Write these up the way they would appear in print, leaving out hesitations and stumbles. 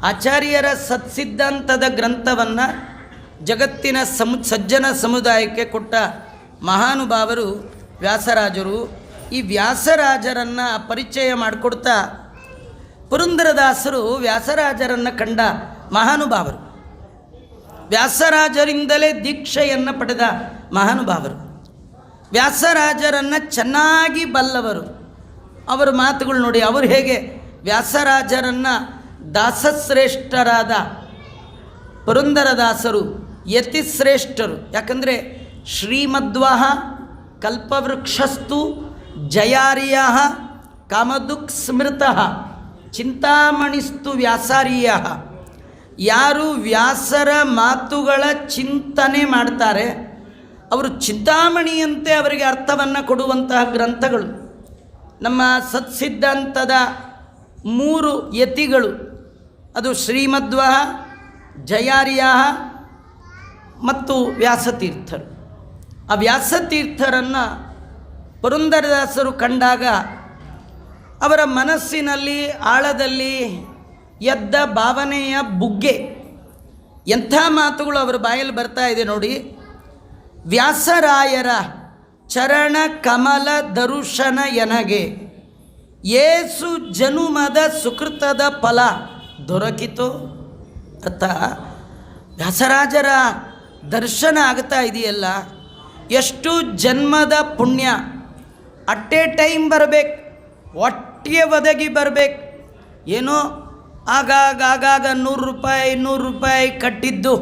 ಆಚಾರ್ಯರ ಸತ್ಸಿದ್ಧಾಂತದ ಗ್ರಂಥವನ್ನು ಜಗತ್ತಿನ ಸಜ್ಜನ ಸಮುದಾಯಕ್ಕೆ ಕೊಟ್ಟ ಮಹಾನುಭಾವರು ವ್ಯಾಸರಾಜರು. ಈ ವ್ಯಾಸರಾಜರನ್ನು ಪರಿಚಯ ಮಾಡಿಕೊಡ್ತಾ ಪುರಂದರದಾಸರು ವ್ಯಾಸರಾಜರನ್ನು ಕಂಡ ಮಹಾನುಭಾವರು, ವ್ಯಾಸರಾಜರಿಂದಲೇ ದೀಕ್ಷೆಯನ್ನು ಪಡೆದ ಮಹಾನುಭಾವರು, ವ್ಯಾಸರಾಜರನ್ನು ಚೆನ್ನಾಗಿ ಬಲ್ಲವರು. ಅವರ ಮಾತುಗಳು ನೋಡಿ, ಅವರು ಹೇಗೆ ವ್ಯಾಸರಾಜರನ್ನು ದಾಸಶ್ರೇಷ್ಠರಾದ ಪುರಂದರದಾಸರು ಯತಿಶ್ರೇಷ್ಠರು. ಯಾಕಂದರೆ ಶ್ರೀಮಧ್ವಃ ಕಲ್ಪವೃಕ್ಷಸ್ತು ಜಯಾರ್ಯ ಕಾಮದುಕ್ ಸ್ಮೃತಃ ಚಿಂತಾಮಣಿಸ್ತು ವ್ಯಾಸಾರ್ಯ. ಯಾರು ವ್ಯಾಸರ ಮಾತುಗಳ ಚಿಂತನೆ ಮಾಡ್ತಾರೆ ಅವರು ಚಿಂತಾಮಣಿಯಂತೆ ಅವರಿಗೆ ಅರ್ಥವನ್ನು ಕೊಡುವಂತಹ ಗ್ರಂಥಗಳು. ನಮ್ಮ ಸತ್ಸಿದ್ಧಾಂತದ 3 ಯತಿಗಳು, ಅದು ಶ್ರೀಮಧ್ವಃ, ಜಯಾರ್ಯ ಮತ್ತು ವ್ಯಾಸತೀರ್ಥರು. ಆ ವ್ಯಾಸತೀರ್ಥರನ್ನು ಪುರಂದರದಾಸರು ಕಂಡಾಗ ಅವರ ಮನಸ್ಸಿನಲ್ಲಿ ಆಳದಲ್ಲಿ ಎದ್ದ ಭಾವನೆಯ ಬುಗ್ಗೆ, ಎಂಥ ಮಾತುಗಳು ಅವರ ಬಾಯಲ್ಲಿ ಬರ್ತಾ ಇದೆ ನೋಡಿ. ವ್ಯಾಸರಾಯರ ಚರಣ ಕಮಲ ದರುಶನ ಎನಗೆ ಏಸು ಜನುಮದ ಸುಕೃತದ ಫಲ ದೊರಕಿತು. ಅರ್ಥ, ವ್ಯಾಸರಾಜರ ದರ್ಶನ ಆಗ್ತಾ ಇದೆಯಲ್ಲ, ಎಷ್ಟು ಜನ್ಮದ ಪುಣ್ಯ ಅಟ್ ಎ ಟೈಮ್ ಬರಬೇಕು, ಒಟ್ಟಿಗೆ ಒದಗಿ ಬರಬೇಕು. ಏನೋ ಆಗಾಗ 100 ರೂಪಾಯಿ ಕಟ್ಟಿದ್ದು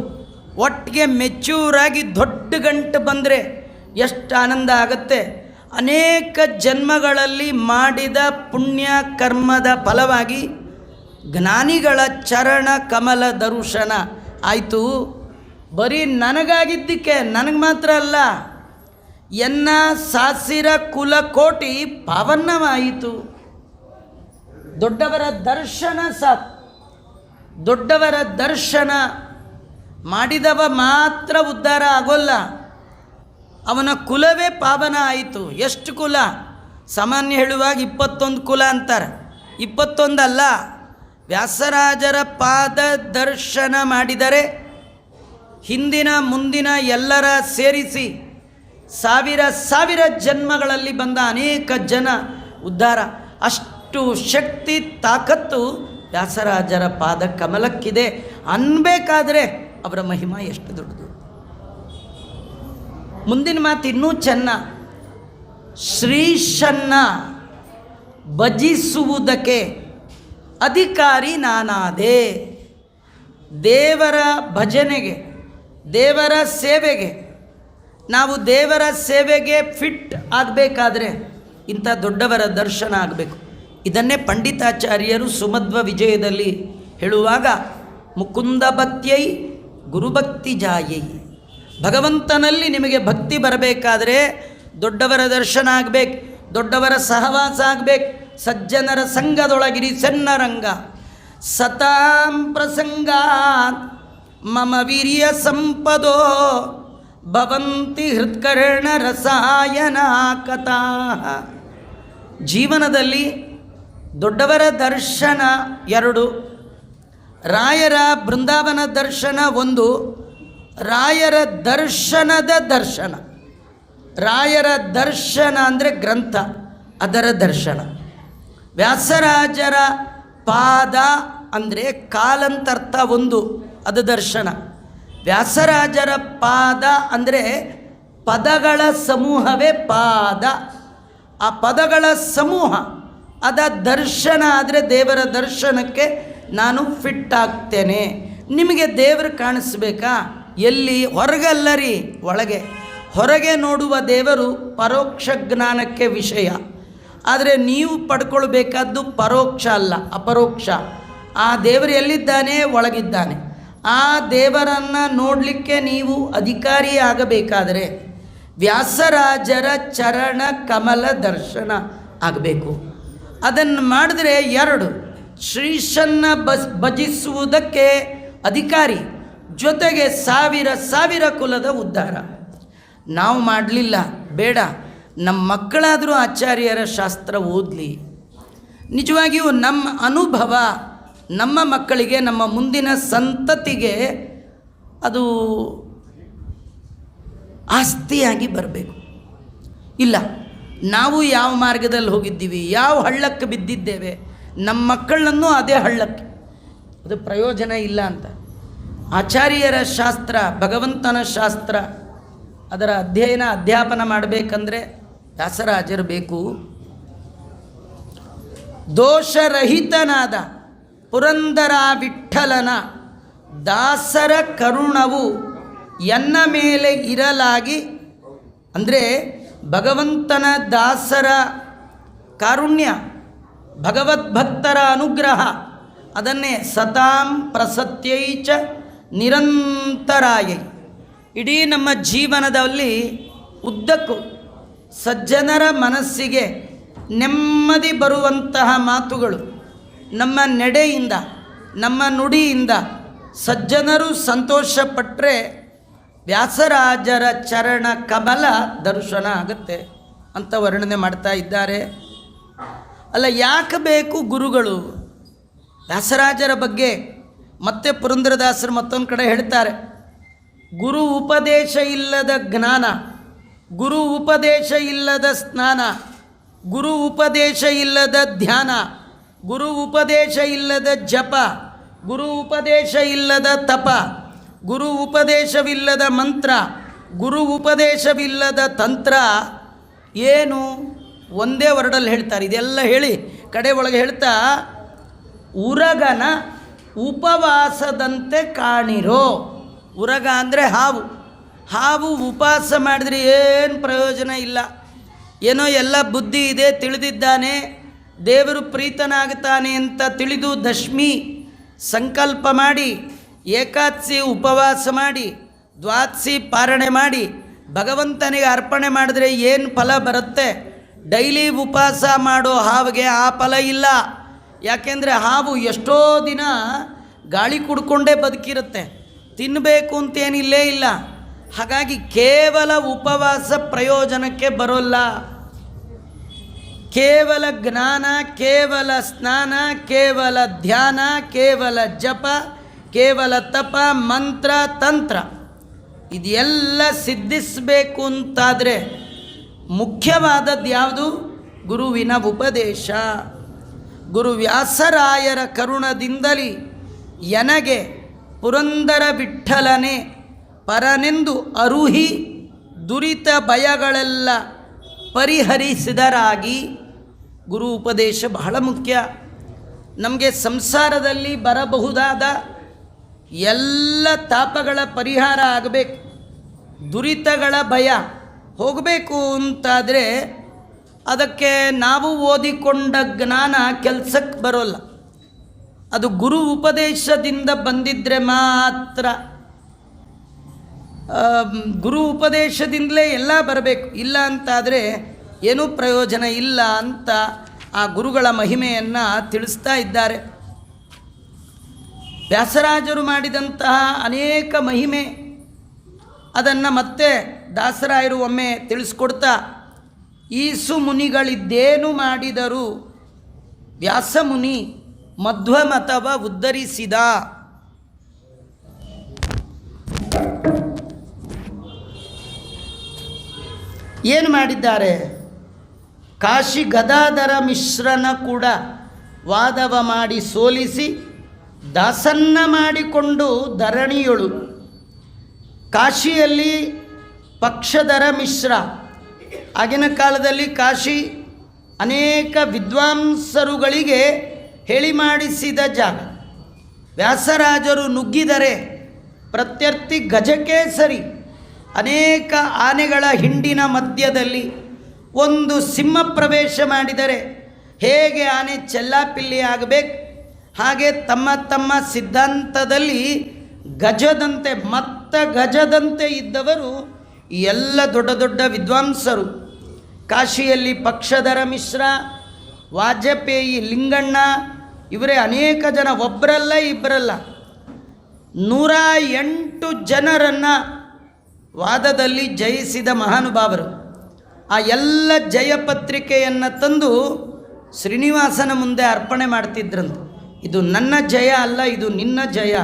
ಒಟ್ಟಿಗೆ ಮೆಚ್ಯೂರಾಗಿ ದೊಡ್ಡ ಗಂಟು ಬಂದರೆ ಎಷ್ಟು ಆನಂದ ಆಗುತ್ತೆ. ಅನೇಕ ಜನ್ಮಗಳಲ್ಲಿ ಮಾಡಿದ ಪುಣ್ಯ ಕರ್ಮದ ಫಲವಾಗಿ ಜ್ಞಾನಿಗಳ ಚರಣ ಕಮಲ ದರ್ಶನ ಆಯಿತು. ಬರೀ ನನಗಾಗಿದ್ದಕ್ಕೆ, ನನಗೆ ಮಾತ್ರ ಅಲ್ಲ, ಎನ್ನ ಸಾಸಿರ ಕುಲಕೋಟಿ ಪಾವನವಾಯಿತು. ದೊಡ್ಡವರ ದರ್ಶನ ಸಾಕು. ದೊಡ್ಡವರ ದರ್ಶನ ಮಾಡಿದವ ಮಾತ್ರ ಉದ್ಧಾರ ಆಗೋಲ್ಲ, ಅವನ ಕುಲವೇ ಪಾವನ ಆಯಿತು. ಎಷ್ಟು ಕುಲ? ಸಾಮಾನ್ಯ ಹೇಳುವಾಗ 21 ಕುಲ ಅಂತಾರೆ, 21 ಅಲ್ಲ. ವ್ಯಾಸರಾಜರ ಪಾದ ದರ್ಶನ ಮಾಡಿದರೆ ಹಿಂದಿನ ಮುಂದಿನ ಎಲ್ಲರ ಸೇರಿಸಿ ಸಾವಿರ ಜನ್ಮಗಳಲ್ಲಿ ಬಂದ ಅನೇಕ ಜನ ಉದ್ಧಾರ. ಅಷ್ಟು ಶಕ್ತಿ ತಾಕತ್ತು ವ್ಯಾಸರಾಜರ ಪಾದ ಕಮಲಕ್ಕಿದೆ ಅನ್ಬೇಕಾದ್ರೆ ಅವರ ಮಹಿಮಾ ಎಷ್ಟು ದೊಡ್ಡದು. ಮುಂದಿನ ಮಾತು ಇನ್ನೂ ಚೆನ್ನ. ಶ್ರೀಶನ್ನ ಭಜಿಸುವುದಕ್ಕೆ ಅಧಿಕಾರಿ ನಾನಾದೆ. ದೇವರ ಭಜನೆಗೆ, ದೇವರ ಸೇವೆಗೆ, ನಾವು ದೇವರ ಸೇವೆಗೆ ಫಿಟ್ ಆಗಬೇಕಾದ್ರೆ ಇಂಥ ದೊಡ್ಡವರ ದರ್ಶನ ಆಗಬೇಕು. ಇದನ್ನೇ ಪಂಡಿತಾಚಾರ್ಯರು ಸುಮಧ್ವ ವಿಜಯದಲ್ಲಿ ಹೇಳುವಾಗ ಮುಕುಂದ ಭಕ್ತಿಯೈ ಗುರುಭಕ್ತಿ ಜಾಯೈ. ಭಗವಂತನಲ್ಲಿ ನಿಮಗೆ ಭಕ್ತಿ ಬರಬೇಕಾದ್ರೆ ದೊಡ್ಡವರ ದರ್ಶನ ಆಗಬೇಕು, ದೊಡ್ಡವರ ಸಹವಾಸ ಆಗಬೇಕು. ಸಜ್ಜನರ ಸಂಘದೊಳಗಿರಿ ಸನ್ನರಂಗ ಸತಾಂ ಪ್ರಸಂಗಾತ್ ಮಮ ವೀರ್ಯ ಸಂಪದೋ ಭವಂತಿ ಹೃತ್ಕರ್ಣ ರಸಾಯನ ಕಥಾ. ಜೀವನದಲ್ಲಿ ದೊಡ್ಡವರ ದರ್ಶನ 2, ರಾಯರ ಬೃಂದಾವನ ದರ್ಶನ 1, ರಾಯರ ದರ್ಶನದ ದರ್ಶನ. ರಾಯರ ದರ್ಶನ ಅಂದರೆ ಗ್ರಂಥ, ಅದರ ದರ್ಶನ. ವ್ಯಾಸರಾಜರ ಪಾದ ಅಂದರೆ ಕಾಲಂತರ್ಥ 1, ಅದು ದರ್ಶನ. ವ್ಯಾಸರಾಜರ ಪಾದ ಅಂದರೆ ಪದಗಳ ಸಮೂಹವೇ ಪಾದ. ಆ ಪದಗಳ ಸಮೂಹ ಅದ ದರ್ಶನ ಆದರೆ ದೇವರ ದರ್ಶನಕ್ಕೆ ನಾನು ಫಿಟ್ ಆಗ್ತೇನೆ. ನಿಮಗೆ ದೇವರು ಕಾಣಿಸ್ಬೇಕಾ? ಎಲ್ಲಿ? ಹೊರಗಲ್ಲರಿ, ಒಳಗೆ. ಹೊರಗೆ ನೋಡುವ ದೇವರು ಪರೋಕ್ಷ ಜ್ಞಾನಕ್ಕೆ ವಿಷಯ. ಆದರೆ ನೀವು ಪಡ್ಕೊಳ್ಬೇಕಾದ್ದು ಪರೋಕ್ಷ ಅಲ್ಲ, ಅಪರೋಕ್ಷ. ಆ ದೇವರು ಎಲ್ಲಿದ್ದಾನೆ? ಒಳಗಿದ್ದಾನೆ. ಆ ದೇವರನ್ನು ನೋಡಲಿಕ್ಕೆ ನೀವು ಅಧಿಕಾರಿ ಆಗಬೇಕಾದರೆ ವ್ಯಾಸರಾಜರ ಚರಣ ಕಮಲ ದರ್ಶನ ಆಗಬೇಕು. ಅದನ್ನು ಮಾಡಿದ್ರೆ 2, ಶ್ರೀಶನ್ನ ಭಜಿಸುವುದಕ್ಕೆ ಅಧಿಕಾರಿ, ಜೊತೆಗೆ ಸಾವಿರ ಕುಲದ ಉದ್ಧಾರ. ನಾವು ಮಾಡಲಿಲ್ಲ, ಬೇಡ, ನಮ್ಮ ಮಕ್ಕಳಾದರೂ ಆಚಾರ್ಯರ ಶಾಸ್ತ್ರ ಓದಲಿ. ನಿಜವಾಗಿಯೂ ನಮ್ಮ ಅನುಭವ, ನಮ್ಮ ಮಕ್ಕಳಿಗೆ, ನಮ್ಮ ಮುಂದಿನ ಸಂತತಿಗೆ ಅದು ಆಸ್ತಿಯಾಗಿ ಬರಬೇಕು. ಇಲ್ಲ, ನಾವು ಯಾವ ಮಾರ್ಗದಲ್ಲಿ ಹೋಗಿದ್ದೀವಿ, ಯಾವ ಹಳ್ಳಕ್ಕೆ ಬಿದ್ದಿದ್ದೇವೆ, ನಮ್ಮ ಮಕ್ಕಳನ್ನು ಅದೇ ಹಳ್ಳಕ್ಕೆ, ಅದು ಪ್ರಯೋಜನ ಇಲ್ಲ ಅಂತ ಆಚಾರ್ಯರ ಶಾಸ್ತ್ರ, ಭಗವಂತನ ಶಾಸ್ತ್ರ, ಅದರ ಅಧ್ಯಯನ ಅಧ್ಯಾಪನ ಮಾಡಬೇಕಂದ್ರೆ ವ್ಯಾಸರಾಜರು ಬೇಕು. ದೋಷರಹಿತನಾದ ಪುರಂದರ ವಿಠ್ಠಲನ ದಾಸರ ಕರುಣವು ಎನ್ನ ಮೇಲೆ ಇರಲಾಗಿ, ಅಂದರೆ ಭಗವಂತನ ದಾಸರ ಕಾರುಣ್ಯ, ಭಗವದ್ಭಕ್ತರ ಅನುಗ್ರಹ, ಅದನ್ನೇ ಸತಾಂ ಪ್ರಸತ್ಯೈಚ ನಿರಂತರಾಯೈ. ಇಡೀ ನಮ್ಮ ಜೀವನದಲ್ಲಿ ಉದ್ದಕ್ಕೂ ಸಜ್ಜನರ ಮನಸ್ಸಿಗೆ ನೆಮ್ಮದಿ ಬರುವಂತಹ ಮಾತುಗಳು ನಮ್ಮ ನಡೆಯಿಂದ, ನಮ್ಮ ನುಡಿಯಿಂದ ಸಜ್ಜನರು ಸಂತೋಷಪಟ್ಟರೆ ವ್ಯಾಸರಾಜರ ಚರಣ ಕಮಲ ದರ್ಶನ ಆಗುತ್ತೆ ಅಂತ ವರ್ಣನೆ ಮಾಡ್ತಾ ಇದ್ದಾರೆ. ಅಲ್ಲ, ಯಾಕೆ ಬೇಕು ಗುರುಗಳು? ವ್ಯಾಸರಾಜರ ಬಗ್ಗೆ ಮತ್ತೆ ಪುರಂದರದಾಸರು ಮತ್ತೊಂದು ಕಡೆ ಹೇಳ್ತಾರೆ, ಗುರು ಉಪದೇಶ ಇಲ್ಲದ ಜ್ಞಾನ, ಗುರು ಉಪದೇಶ ಇಲ್ಲದ ಸ್ನಾನ, ಗುರು ಉಪದೇಶ ಇಲ್ಲದ ಧ್ಯಾನ, ಗುರು ಉಪದೇಶ ಇಲ್ಲದ ಜಪ, ಗುರು ಉಪದೇಶ ಇಲ್ಲದ ತಪ, ಗುರು ಉಪದೇಶವಿಲ್ಲದ ಮಂತ್ರ, ಗುರು ಉಪದೇಶವಿಲ್ಲದ ತಂತ್ರ ಏನು? ಒಂದೇ ವರ್ಡಲ್ಲಿ ಹೇಳ್ತಾರೆ. ಇದೆಲ್ಲ ಹೇಳಿ ಕಡೆ ಒಳಗೆ ಹೇಳ್ತಾ, ಉರಗನ ಉಪವಾಸದಂತೆ ಕಾಣಿರೋ. ಉರಗ ಅಂದರೆ ಹಾವು. ಹಾವು ಉಪವಾಸ ಮಾಡಿದರೆ ಏನು ಪ್ರಯೋಜನ ಇಲ್ಲ. ಏನೋ ಎಲ್ಲ ಬುದ್ಧಿ ಇದೆ, ತಿಳಿದಿದ್ದಾನೆ, ದೇವರು ಪ್ರೀತನಾಗ್ತಾನೆ ಅಂತ ತಿಳಿದು ದಶಮಿ ಸಂಕಲ್ಪ ಮಾಡಿ, ಏಕಾದಶಿ ಉಪವಾಸ ಮಾಡಿ, ದ್ವಾದಶಿ ಪಾರಣೆ ಮಾಡಿ ಭಗವಂತನಿಗೆ ಅರ್ಪಣೆ ಮಾಡಿದ್ರೆ ಏನು ಫಲ ಬರುತ್ತೆ? ಡೈಲಿ ಉಪವಾಸ ಮಾಡೋ ಹಾವಿಗೆ ಆ ಫಲ ಇಲ್ಲ. ಯಾಕೆಂದರೆ ಹಾವು ಎಷ್ಟೋ ದಿನ ಗಾಳಿ ಕುಡ್ಕೊಂಡೇ ಬದುಕಿರುತ್ತೆ, ತಿನ್ನಬೇಕು ಅಂತೇನಿಲ್ಲೇ ಇಲ್ಲ. ಹಾಗಾಗಿ ಕೇವಲ ಉಪವಾಸ ಪ್ರಯೋಜನಕ್ಕೆ ಬರೋಲ್ಲ. ಕೇವಲ ಜ್ಞಾನ, ಕೇವಲ ಸ್ನಾನ, ಕೇವಲ ಧ್ಯಾನ, ಕೇವಲ ಜಪ, ಕೇವಲ ತಪ, ಮಂತ್ರ, ತಂತ್ರ ಇದೆಲ್ಲ ಸಿದ್ಧಿಸಬೇಕು ಅಂತಾದರೆ ಮುಖ್ಯವಾದದ್ದು ಯಾವುದು? ಗುರುವಿನ ಉಪದೇಶ. ಗುರು ವ್ಯಾಸರಾಯರ ಕರುಣದಿಂದಲೇ ಎನಗೆ ಪುರಂದರ ವಿಠ್ಠಲನೆ ಪರನೆಂದು ಅರುಹಿ ದುರಿತ ಭಯಗಳೆಲ್ಲ ಪರಿಹರಿಸಿದರಾಗಿ. ಗುರು ಉಪದೇಶ ಬಹಳ ಮುಖ್ಯ. ನಮಗೆ ಸಂಸಾರದಲ್ಲಿ ಬರಬಹುದಾದ ಎಲ್ಲ ತಾಪಗಳ ಪರಿಹಾರ ಆಗಬೇಕು, ದುರಿತಗಳ ಭಯ ಹೋಗಬೇಕು ಅಂತಾದರೆ ಅದಕ್ಕೆ ನಾವು ಓದಿಕೊಂಡ ಜ್ಞಾನ ಕೆಲಸಕ್ಕೆ ಬರೋಲ್ಲ. ಅದು ಗುರು ಉಪದೇಶದಿಂದ ಬಂದಿದ್ದರೆ ಮಾತ್ರ. ಗುರು ಉಪದೇಶದಿಂದಲೇ ಎಲ್ಲ ಬರಬೇಕು, ಇಲ್ಲ ಅಂತಾದರೆ ಏನೂ ಪ್ರಯೋಜನ ಇಲ್ಲ ಅಂತ ಆ ಗುರುಗಳ ಮಹಿಮೆಯನ್ನು ತಿಳಿಸ್ತಾ ಇದ್ದಾರೆ. ವ್ಯಾಸರಾಜರು ಮಾಡಿದಂತಹ ಅನೇಕ ಮಹಿಮೆ ಅದನ್ನು ಮತ್ತೆ ದಾಸರಾಯರು ಒಮ್ಮೆ ತಿಳಿಸ್ಕೊಡ್ತಾ, ಈಸು ಮುನಿಗಳಿದ್ದೇನು ಮಾಡಿದರು ವ್ಯಾಸಮುನಿ ಮಧ್ವಮತವ ಉದ್ಧರಿಸಿದ. ಏನು ಮಾಡಿದ್ದಾರೆ? ಕಾಶಿ ಗದಾಧರ ಮಿಶ್ರನ ಕೂಡ ವಾದವ ಮಾಡಿ ಸೋಲಿಸಿ ದಾಸನ್ನ ಮಾಡಿಕೊಂಡು ಧರಣಿಯೊಳು. ಕಾಶಿಯಲ್ಲಿ ಪಕ್ಷಧರ ಮಿಶ್ರ, ಆಗಿನ ಕಾಲದಲ್ಲಿ ಕಾಶಿ ಅನೇಕ ವಿದ್ವಾಂಸರುಗಳಿಗೆ ಹೇಳಿ ಮಾಡಿಸಿದ ಜಾಗ. ವ್ಯಾಸರಾಜರು ನುಗ್ಗಿದರೆ ಪ್ರತ್ಯರ್ಥಿ ಗಜಕೇಸರಿ ಅನೇಕ ಆನೆಗಳ ಹಿಂಡಿನ ಮಧ್ಯದಲ್ಲಿ ಒಂದು ಸಿಂಹ ಪ್ರವೇಶ ಮಾಡಿದರೆ ಹೇಗೆ ಆನೆ ಚೆಲ್ಲಾಪಿಲ್ಲಿ ಆಗಬೇಕು, ಹಾಗೆ ತಮ್ಮ ತಮ್ಮ ಸಿದ್ಧಾಂತದಲ್ಲಿ ಗಜದಂತೆ ಗಜದಂತೆ ಇದ್ದವರು ಎಲ್ಲ ದೊಡ್ಡ ದೊಡ್ಡ ವಿದ್ವಾಂಸರು. ಕಾಶಿಯಲ್ಲಿ ಪಕ್ಷಧರ ಮಿಶ್ರ, ವಾಜಪೇಯಿ ಲಿಂಗಣ್ಣ, ಇವರೇ ಅನೇಕ ಜನ, ಒಬ್ಬರಲ್ಲ ಇಬ್ಬರಲ್ಲ, 108 ಜನರನ್ನು ವಾದದಲ್ಲಿ ಜಯಿಸಿದ ಮಹಾನುಭಾವರು. ಆ ಎಲ್ಲ ಜಯಪತ್ರಿಕೆಯನ್ನು ತಂದು ಶ್ರೀನಿವಾಸನ ಮುಂದೆ ಅರ್ಪಣೆ ಮಾಡ್ತಿದ್ರಂತೆ. ಇದು ನನ್ನ ಜಯ ಅಲ್ಲ, ಇದು ನಿನ್ನ ಜಯ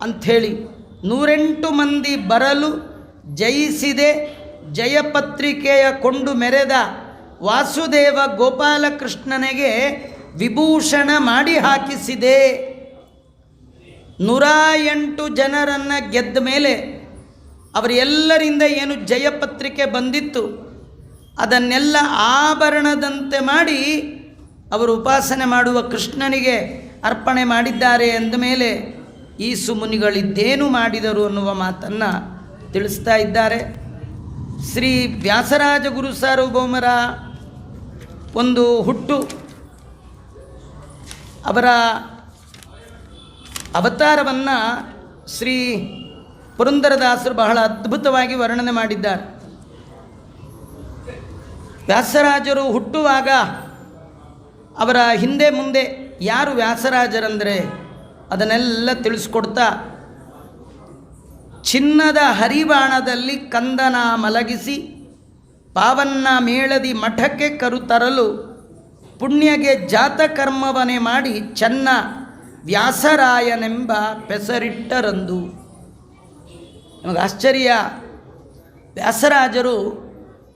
ಅಂಥೇಳಿ 108 ಮಂದಿ ಬರಲು ಜಯಿಸಿದೆ. ಜಯಪತ್ರಿಕೆಯ ಕೊಂಡು ಮೆರೆದ ವಾಸುದೇವ ಗೋಪಾಲಕೃಷ್ಣನಿಗೆ ವಿಭೂಷಣ ಮಾಡಿ ಹಾಕಿಸಿದೆ. 108 ಜನರನ್ನು ಗೆದ್ದ ಮೇಲೆ ಅವರೆಲ್ಲರಿಂದ ಏನು ಜಯಪತ್ರಿಕೆ ಬಂದಿತ್ತು ಅದನ್ನೆಲ್ಲ ಆಭರಣದಂತೆ ಮಾಡಿ ಅವರು ಉಪಾಸನೆ ಮಾಡುವ ಕೃಷ್ಣನಿಗೆ ಅರ್ಪಣೆ ಮಾಡಿದ್ದಾರೆ ಅಂದಮೇಲೆ ಈ ಸುಮುನಿಗಳಿದ್ದೇನು ಮಾಡಿದರು ಅನ್ನುವ ಮಾತನ್ನು ತಿಳಿಸ್ತಾ ಇದ್ದಾರೆ. ಶ್ರೀ ವ್ಯಾಸರಾಜ ಗುರು ಸಾರ್ವಭೌಮರ ಒಂದು ಹುಟ್ಟು, ಅವರ ಅವತಾರವನ್ನು ಶ್ರೀ ಪುರಂದರದಾಸರು ಬಹಳ ಅದ್ಭುತವಾಗಿ ವರ್ಣನೆ ಮಾಡಿದ್ದಾರೆ. ವ್ಯಾಸರಾಜರು ಹುಟ್ಟುವಾಗ ಅವರ ಹಿಂದೆ ಮುಂದೆ ಯಾರು ವ್ಯಾಸರಾಜರಂದರೆ ಅದನ್ನೆಲ್ಲ ತಿಳಿಸ್ಕೊಡ್ತಾ, ಚಿನ್ನದ ಹರಿವಾಣದಲ್ಲಿ ಕಂದನ ಮಲಗಿಸಿ ಪಾವನ್ನ ಮೇಳದಿ ಮಠಕ್ಕೆ ಕರುತರಲು ಪುಣ್ಯಗೆ ಜಾತಕರ್ಮವನೆ ಮಾಡಿ ಚೆನ್ನ ವ್ಯಾಸರಾಯನೆಂಬ ಪೆಸರಿಟ್ಟರಂದು. ನಮಗೆ ಆಶ್ಚರ್ಯ, ವ್ಯಾಸರಾಜರು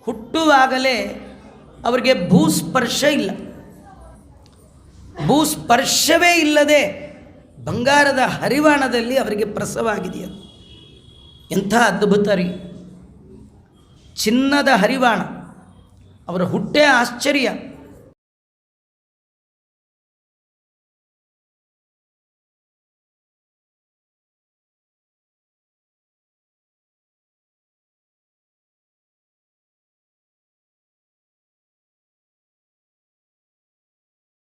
ಹುಟ್ಟುವಾಗಲೇ ಅವರಿಗೆ ಭೂಸ್ಪರ್ಶ ಇಲ್ಲ, ಭೂಸ್ಪರ್ಶವೇ ಇಲ್ಲದೆ ಬಂಗಾರದ ಹರಿವಾಣದಲ್ಲಿ ಅವರಿಗೆ ಪ್ರಸವವಾಗಿದೆಯದು. ಎಂಥ ಅದ್ಭುತ ರೀ! ಚಿನ್ನದ ಹರಿವಾಣ, ಅವರ ಹುಟ್ಟೇ ಆಶ್ಚರ್ಯ.